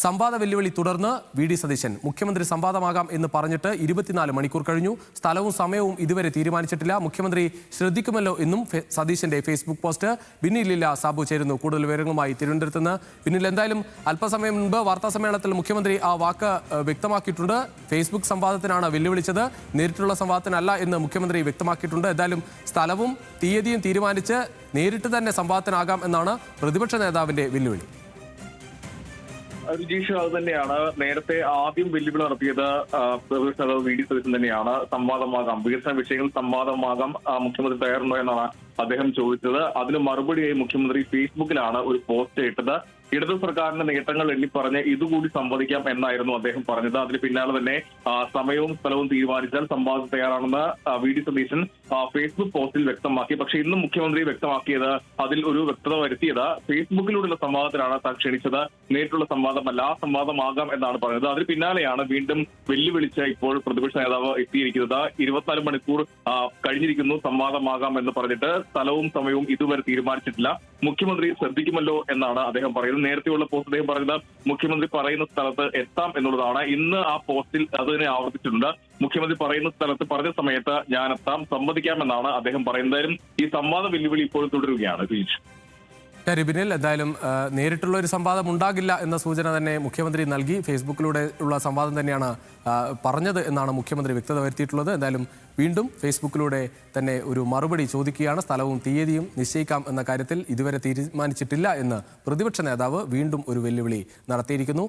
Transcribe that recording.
സംവാദ വെല്ലുവിളി തുടർന്ന് വി.ഡി. സതീശൻ മുഖ്യമന്ത്രി സംവാദമാകാം എന്ന് പറഞ്ഞിട്ട് 24 മണിക്കൂർ കഴിഞ്ഞു. സ്ഥലവും സമയവും ഇതുവരെ തീരുമാനിച്ചിട്ടില്ല. മുഖ്യമന്ത്രി ശ്രദ്ധിക്കുമല്ലോ എന്നും സതീശന്റെ ഫേസ്ബുക്ക് പോസ്റ്റ്. ബിന്നിലില്ല സാബു ചേരുന്നു കൂടുതൽ വിവരങ്ങളുമായി തിരുവനന്തപുരത്ത് നിന്ന്. പിന്നിൽ എന്തായാലും അല്പസമയം മുൻപ് വാർത്താ സമ്മേളനത്തിൽ മുഖ്യമന്ത്രി ആ വാക്ക് വ്യക്തമാക്കിയിട്ടുണ്ട്. ഫേസ്ബുക്ക് സംവാദത്തിനാണ് വെല്ലുവിളിച്ചത്, നേരിട്ടുള്ള സംവാദത്തിനല്ല എന്ന് മുഖ്യമന്ത്രി വ്യക്തമാക്കിയിട്ടുണ്ട്. എന്തായാലും സ്ഥലവും തീയതിയും തീരുമാനിച്ച് നേരിട്ട് തന്നെ സംവാദത്തിനാകാം എന്നാണ് പ്രതിപക്ഷ നേതാവിന്റെ വെല്ലുവിളി. രുചീഷ്, അത് തന്നെയാണ് നേരത്തെ ആദ്യം വെല്ലുവിളി നടത്തിയത് പ്രതിപക്ഷ നേതാവ് വി.ഡി. സതീശൻ തന്നെയാണ്. സംവാദമാകാം, വികസന വിഷയങ്ങൾ സംവാദമാകാം, മുഖ്യമന്ത്രി തയ്യാറുണ്ടോ എന്നാണ് അദ്ദേഹം ചോദിച്ചത്. അതിന് മറുപടിയായി മുഖ്യമന്ത്രി ഫേസ്ബുക്കിലാണ് ഒരു പോസ്റ്റ് ഇട്ടത്. ഇടതു സർക്കാരിന്റെ നേട്ടങ്ങൾ എണ്ണിപ്പറഞ്ഞ് ഇതുകൂടി സംവദിക്കാം എന്നായിരുന്നു അദ്ദേഹം പറഞ്ഞത്. അതിന് പിന്നാലെ തന്നെ സമയവും സ്ഥലവും തീരുമാനിച്ചാൽ സംവാദം തയ്യാറാണെന്ന് വി.ഡി. സതീശൻ ഫേസ്ബുക്ക് പോസ്റ്റിൽ വ്യക്തമാക്കി. പക്ഷേ ഇന്നും മുഖ്യമന്ത്രി വ്യക്തമാക്കിയത്, അതിൽ ഒരു വ്യക്തത വരുത്തിയത്, ഫേസ്ബുക്കിലൂടെയുള്ള സംവാദത്തിലാണ് താൻ ക്ഷണിച്ചത്, നേരിട്ടുള്ള സംവാദമല്ല, സംവാദമാകാം എന്നാണ് പറഞ്ഞത്. അതിന് പിന്നാലെയാണ് വീണ്ടും വെല്ലുവിളിച്ച് ഇപ്പോൾ പ്രതിപക്ഷ നേതാവ് എത്തിയിരിക്കുന്നത്. 24 മണിക്കൂർ കഴിഞ്ഞിരിക്കുന്നു, സംവാദമാകാം എന്ന് പറഞ്ഞിട്ട് സ്ഥലവും സമയവും ഇതുവരെ തീരുമാനിച്ചിട്ടില്ല. മുഖ്യമന്ത്രി ശ്രദ്ധിക്കുമല്ലോ എന്നാണ് അദ്ദേഹം പറയുന്നത്. നേരത്തെയുള്ള പോസ്റ്റ് അദ്ദേഹം പറഞ്ഞത് മുഖ്യമന്ത്രി പറയുന്ന സ്ഥലത്ത് എത്താം എന്നുള്ളതാണ്. ഇന്ന് ആ പോസ്റ്റിൽ അത് തന്നെ ആവർത്തിച്ചിട്ടുണ്ട്. മുഖ്യമന്ത്രി പറയുന്ന സ്ഥലത്ത് പറഞ്ഞ സമയത്ത് ഞാൻ എത്താം, സംവദിക്കാമെന്നാണ് അദ്ദേഹം പറയുന്നത്. ഈ സംവാദ വെല്ലുവിളി ഇപ്പോൾ തുടരുകയാണ്. ബിനിൽ, എന്തായാലും നേരിട്ടുള്ള ഒരു സംവാദം ഉണ്ടാകില്ല എന്ന സൂചന തന്നെ മുഖ്യമന്ത്രി നൽകി. ഫേസ്ബുക്കിലൂടെ ഉള്ള സംവാദം തന്നെയാണ് പറഞ്ഞത് എന്നാണ് മുഖ്യമന്ത്രി വ്യക്തത വരുത്തിയിട്ടുള്ളത്. എന്തായാലും വീണ്ടും ഫേസ്ബുക്കിലൂടെ തന്നെ ഒരു മറുപടി ചോദിക്കുകയാണ്. സ്ഥലവും തീയതിയും നിശ്ചയിക്കാം എന്ന കാര്യത്തിൽ ഇതുവരെ തീരുമാനിച്ചിട്ടില്ല എന്ന് പ്രതിപക്ഷ നേതാവ് വീണ്ടും ഒരു വെല്ലുവിളി നടത്തിയിരിക്കുന്നു.